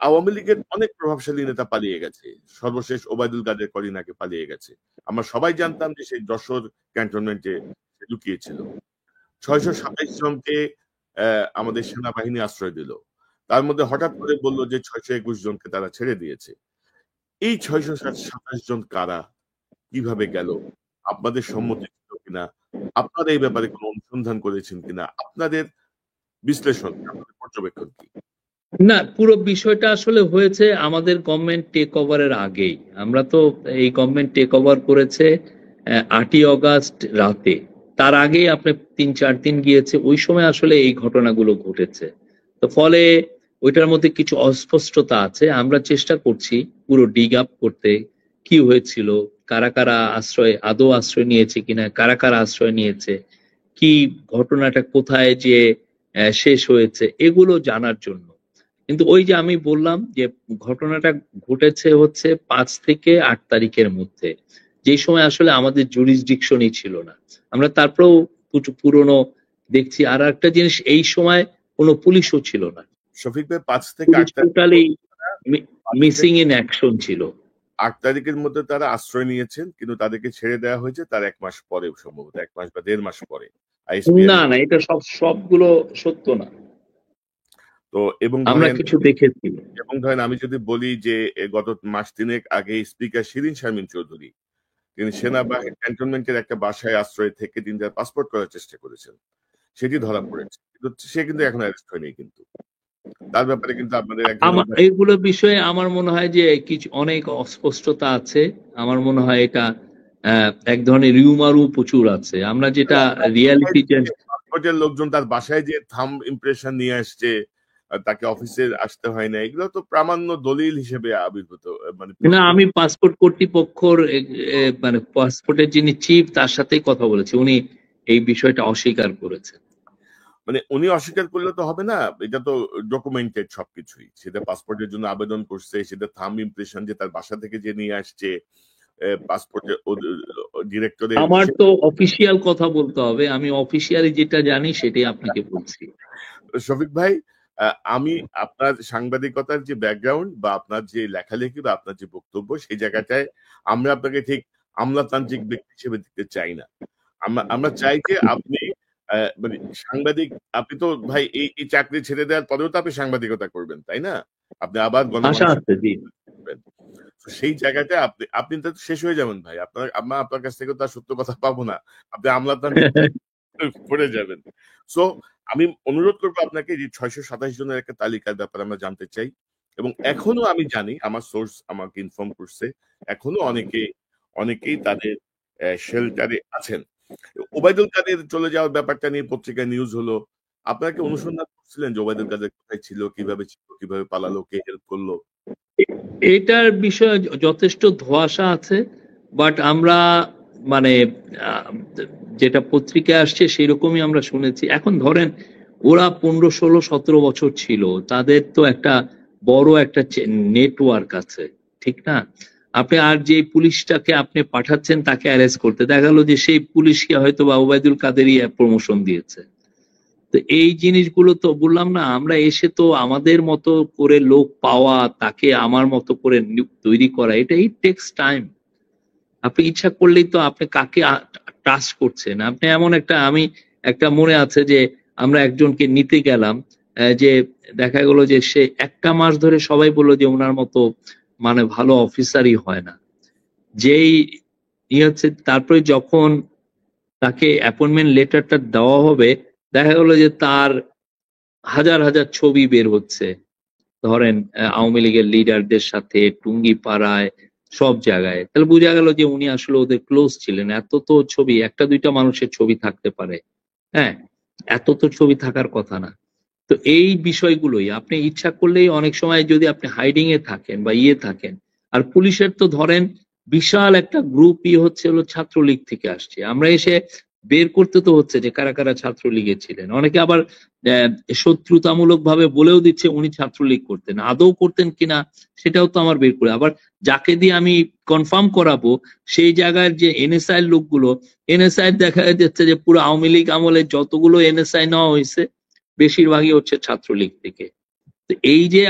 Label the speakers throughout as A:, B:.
A: আওয়ামী লীগের অনেক প্রভাবশালী নেতা পালিয়ে গেছে, সর্বশেষ ওবায়দুল কাদের করিনাকে পালিয়ে গেছে। আমরা সবাই জানতাম যে সেই যশোর ক্যান্টনমেন্টে লুকিয়েছিল। ৬২৭ জনকে আমাদের সেনাবাহিনী আশ্রয় দিল। তার মধ্যে হঠাৎ করে বলল যে ৬২১ জনকে তারা ছেড়ে দিয়েছে। এই ৬২৭ জন কারা? কিভাবে গেল? আপনাদের সম্মতি ছিল কিনা? আপনারা এই ব্যাপারে কোন অনুসন্ধান করেছেন কিনা? আপনাদের বিশ্লেষণ, আপনাদের পর্যবেক্ষণ কি?
B: না, পুরো বিষয়টা আসলে হয়েছে আমাদের গভর্নমেন্ট টেক ওভারের আগেই। আমরা তো এই গভর্নমেন্ট টেক ওভার করেছে ৮ই অগাস্ট রাতে। তার আগেই আপনি ৩-৪ দিন গিয়েছে, ওই সময় আসলে এই ঘটনাগুলো ঘটেছে। তো ফলে ওইটার মধ্যে কিছু অস্পষ্টতা আছে। আমরা চেষ্টা করছি পুরো ডিগ আপ করতে, কি হয়েছিল, কারা কারা আদৌ আশ্রয় নিয়েছে কিনা, কারা কারা আশ্রয় নিয়েছে, কি ঘটনাটা কোথায় যে শেষ হয়েছে, এগুলো জানার জন্য। কিন্তু ওই যে আমি বললাম যে ঘটনাটা ঘটেছে হচ্ছে ৫ থেকে ৮ তারিখের মধ্যে, যেই সময় আসলে আমাদের জুরিসডিকশনই ছিল না। আমরা তারপরেও পুরনো দেখছি। আর একটা জিনিস, এই সময় কোনো পুলিশও ছিল না।
A: শফিক ভাই ৫ থেকে ৮ তারিখ
B: টোটালি মিসিং ইন অ্যাকশন ছিল।
A: ৮ তারিখের মধ্যে তারা আশ্রয় নিয়েছেন, কিন্তু তাদেরকে ছেড়ে দেওয়া হয়েছে তার ১ মাস পরে, সম্ভবত ১ মাস বা ১.৫ মাস পরে।
B: না না, এটা সবগুলো সত্য না।
A: তো এবং
B: আমরা কিছু দেখেছি।
A: এবং ধরেন আমি যদি বলি যে গত মাস ৩ আগে স্পিকার শিরীন শারমিন চৌধুরী তিনি সেনাবাহিনী ক্যান্টনমেন্টের একটা বাসায় আশ্রয় থেকে তিনি তার পাসপোর্ট করার চেষ্টা করেছেন, সেটি ধরা পড়েছে, কিন্তু সে কিন্তু এখন অ্যারেস্ট হয়নি। কিন্তু তার ব্যাপারে কিন্তু আপনাদের
B: এইগুলো বিষয়ে আমার মনে হয় যে কিছু অনেক অস্পষ্টতা আছে। আমার মনে হয় এটা এক ধরনের রিউমারও প্রচুর আছে। আমরা যেটা রিয়ালিটি
A: পাসপোর্টের লোকজন তার বাসায় যে থাম্ব ইমপ্রেশন নিয়ে আসছে, তাকে অফিসে আসতে হয় না, এগুলো তো প্রামাণ্য দলিল হিসেবে আবির্ভূত।
B: না, আমি পাসপোর্ট কর্তৃপক্ষর মানে পাসপোর্টের যিনি চিফ তার সাথেই কথা বলেছি, উনি এই বিষয়টা অস্বীকার করেছেন।
A: মানে উনি অস্বীকার করলে তো হবে না, এটা তো ডকুমেন্টেড সবকিছুই। সেটা পাসপোর্টের জন্য আবেদন করছে, সেটা থাম্ব ইমপ্রেশন যে তার বাসা থেকে যে নিয়ে আসছে, পাসপোর্টের ডিরেক্টরে।
B: আমার তো অফিসিয়াল কথা বলতে হবে, আমি অফিসিয়ালি যেটা জানি সেটাই আপনাকে বলছি।
A: শফিক ভাই, আমি আপনার সাংবাদিকতার যে ব্যাকগ্রাউন্ড বা আপনার যে লেখালেখি বা আপনার যে বক্তব্য, সেই জায়গাটায় আমরা আপনাকে ঠিক আমলাতান্ত্রিক ব্যক্তি হিসেবে দেখতে চাই না। আমরা চাই যে আপনি মানে সাংবাদিক, আপনি তো ভাই এই চাকরি ছেড়ে দেওয়ার পরেও তো আপনি সাংবাদিকতা করবেন, তাই না? আপনি আবার গণমানুষের, সেই জায়গাটা আপনি তো শেষ হয়ে যাবেন ভাই। আপনার কাছ থেকে তো আর সত্য কথা পাবো না, আপনি আমলাতান্ত্রিক পড়ে যাবেন। সো আমি অনুরোধ করবো আপনাকে যে ৬২৭ জনের একটা তালিকার ব্যাপারে আমরা জানতে চাই। এবং এখনো আমি জানি, আমার সোর্স আমাকে ইনফর্ম করছে, এখনো অনেকেই তাদের শেল্টারে আছেন। ওবায়দুল কাদের চলে যাওয়ার ব্যাপারটা নিয়ে পত্রিকায় নিউজ হলো। আপনারা কি অনুসন্ধান করছিলেন যে ওবায়দুল কাদের কোথায় ছিল, কিভাবে পালালো, কে হেল্প করলো?
B: এটার বিষয়ে যথেষ্ট ধোঁয়াশা আছে, বাট আমরা মানে যেটা পত্রিকায় আসছে সেরকমই আমরা শুনেছি। এখন ধরেন ওরা ১৫, ১৬, ১৭ বছর ছিল, তাদের তো একটা বড় একটা নেটওয়ার্ক আছে, ঠিক না? আপনি আর যে পুলিশটাকে আপনি পাঠাচ্ছেন তাকে অ্যারেস্ট করতে, দেখা গেল যে সেই পুলিশকে হয়তো বা ওবায়দুল কাদেরই প্রমোশন দিয়েছে। তো এই জিনিসগুলো তো বললাম না, আমরা এসে তো আমাদের মতো করে লোক পাওয়া, তাকে আমার মতো করে তৈরি করা, এটা ইট টেক্স টাইম। আপনি ইচ্ছা করলেই তো আপনি কাকে ট্রাস্ট করছেন, আপনি এমন আমি একটা মনে আছে যে আমরা একজনকে নিতে গেলাম, যে দেখা গেল যে সে ১টা মাস ধরে সবাই বললো যে ওনার মতো মানে ভালো অফিসারই হয় না। যেই হচ্ছে তারপরে যখন তাকে অ্যাপয়েন্টমেন্ট লেটারটা দেওয়া হবে, দেখা গেল যে তার হাজার হাজার ছবি বের হচ্ছে, ধরেন আওয়ামী লীগের লিডারদের সাথে টুঙ্গিপাড়ায় সব জায়গায়। তাহলে বোঝা গেল যে উনি আসলে ওদের ক্লোজ ছিলেন। এত তো ছবি, একটা দুইটা মানুষের ছবি থাকতে পারে, হ্যাঁ, এত তো ছবি থাকার কথা না। তো এই বিষয়গুলোই আপনি ইচ্ছা করলেই অনেক সময় যদি আপনি হাইডিং এ থাকেন বা থাকেন। আর পুলিশের তো ধরেন বিশাল একটা গ্রুপই হলো ছাত্রলীগ থেকে আসছে, আমরা এসে বের করতে তো হচ্ছে যে কারা কারা ছাত্রলীগে ছিলেন। অনেকে আবার শত্রুতামূলক ভাবে বলেও দিচ্ছে উনি ছাত্রলীগ করতেন, আদৌ করতেন কিনা সেটাও তো আমার বের করে। আবার যাকে দিয়ে আমি কনফার্ম করাবো সেই জায়গার যে এনএসআই লোকগুলো, এনএসআই দেখা যাচ্ছে যে পুরো আওয়ামী লীগ আমলে যতগুলো এনএসআই নেওয়া হয়েছে বেশিরভাগই হচ্ছে ছাত্রলীগ থেকে। তো এই যে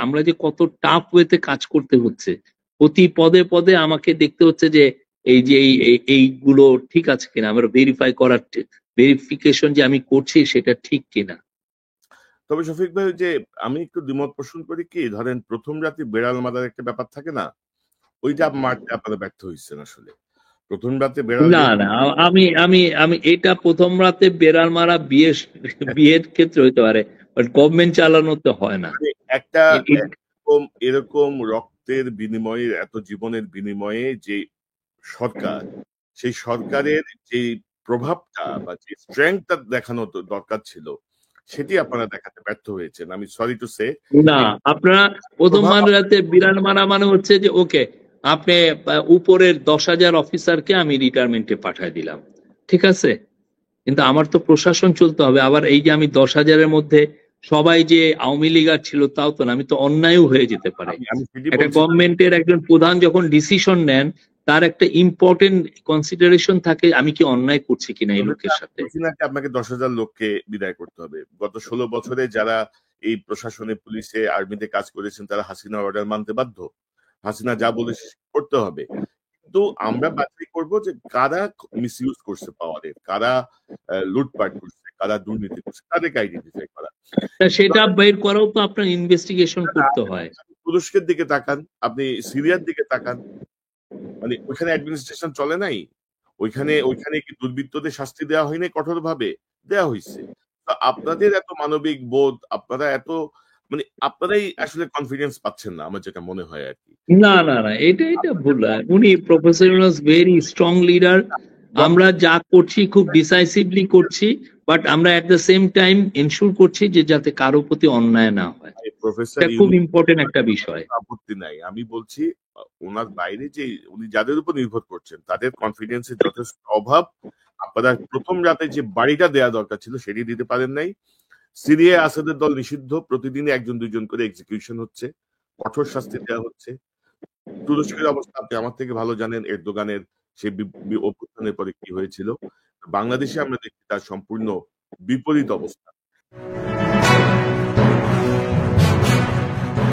B: আমরা যে কত টাফ ওয়েতে কাজ করতে হচ্ছে, প্রতি পদে পদে আমাকে দেখতে হচ্ছে যে এই যে এইগুলো ঠিক আছে কিনা, আমরা ভেরিফিকেশন যে আমি করছি সেটা ঠিক কিনা।
A: তবে শফিক ভাই, ওই যে আমি একটু দ্বিমত পোষণ করি, কি ধরেন প্রথম রাতে বেড়াল মারার একটা ব্যাপার থাকে না, ওইটা মারতে আপনারা ব্যর্থ হয়েছেন আসলে। প্রথম রাতে বেড়াল
B: না
A: যেহেতু
B: না আমি আমি আমি এটা প্রথম রাতে বেড়াল মারা বিয়ের ক্ষেত্রে হইতে পারে, বাট গভর্নমেন্ট চালানো তো হয় না।
A: মানে একটা
B: এ- এ-
A: এরকম এরকম রক্তের বিনিময়ে, এত জীবনের বিনিময়ে যে সরকার, সেই সরকারের যে প্রভাবটা বা যে স্ট্রেংথটা দেখানো দরকার ছিল, সেটি আপনারা দেখাতে ব্যর্থ হয়েছেন। আমি সরি টু সে।
B: না, আপনারা প্রথম
A: প্রভাব
B: রাতে বিড়াল মারা মানে হচ্ছে যে ওকে, আপনি উপরের 10,000 অফিসারকে আমি রিটায়ারমেন্টে পাঠিয়ে দিলাম, ঠিক আছে, কিন্তু আমার তো প্রশাসন চলতে হবে। আবার এই যে আমি 10,000-এর মধ্যে সবাই যে আওয়ামী লীগার ছিল তাও তো না, আমি তো অন্যায়ও হয়ে যেতে পারে।
A: আমি সেটি
B: একটা
A: বলছি না।
B: গভর্নমেন্টের একজন প্রধান যখন ডিসিশন নেন, তার একটা ইম্পর্টেন্ট কনসিডারেশন থাকে, আমি কি অন্যায় করছি কিনা এই লোকের সাথে।
A: বলছি না যে আপনাকে 10,000 লোককে বিদায় করতে হবে। গত 16 বছরে যারা এই প্রশাসনে, পুলিশে, আর্মিতে কাজ করেছেন, তারা হাসিনা অর্ডার মানতে বাধ্য। হাসিনা যা বলেছে করতে হবে। কিন্তু আমরা বাছাই করব যে কারা মিসইউজ করছে পাওয়ারের, কারা লুটপাট করছে, কারা দুর্নীতি করছে, তাদেরকে আইডেন্টিফাই করা।
B: তা সেটা বের করাও তো আপনার ইনভেস্টিগেশন করতে হয়।
A: তুরস্কের দিকে তাকান, আপনি সিরিয়ার দিকে তাকান, মানে ওইখানে অ্যাডমিনিস্ট্রেশন চলে নাই, ওইখানে ওইখানে কি দুর্বৃত্তদের শাস্তি দেওয়া হয়নি? কঠোরভাবে দেওয়া হয়েছে। তো আপনাদের এত মানবিক বোধ, আপনারা এত, মানে আপনারাই আসলে কনফিডেন্স পাচ্ছেন না, আমার যেটা মনে হয় আর কি।
B: না না না, এটা ভুল। উনি professor Yunus very strong leader. আমরা যা করছি খুব ডিসাইসিভলি করছি, বাট আমরা at the same time ensure করছি যে যাতে কারো প্রতি অন্যায় না হয়।
A: প্রফেসর
B: এটা খুব ইম্পর্টেন্ট একটা বিষয়।
A: আপত্তি নাই, আমি বলছি ওনার বাইরে যে উনি যাদের উপর নির্ভর করছেন তাদের কনফিডেন্সের যথেষ্ট অভাব। আপনারা প্রথম রাতে যে বাড়িটা দেওয়া দরকার ছিল সেটি দিতে পারেন নাই। সিরিয়ায় আসাদের দল নিষিদ্ধ, প্রতিদিনই 1-2 জন করে এক্সিকিউশন হচ্ছে, কঠোর শাস্তি দেওয়া হচ্ছে। তুরস্কের অবস্থা আপনি আমার থেকে ভালো জানেন, এরদোগানের সেই অভ্যুত্থানের পরে কি হয়েছিল। বাংলাদেশে আমরা দেখছি তার সম্পূর্ণ বিপরীত অবস্থা।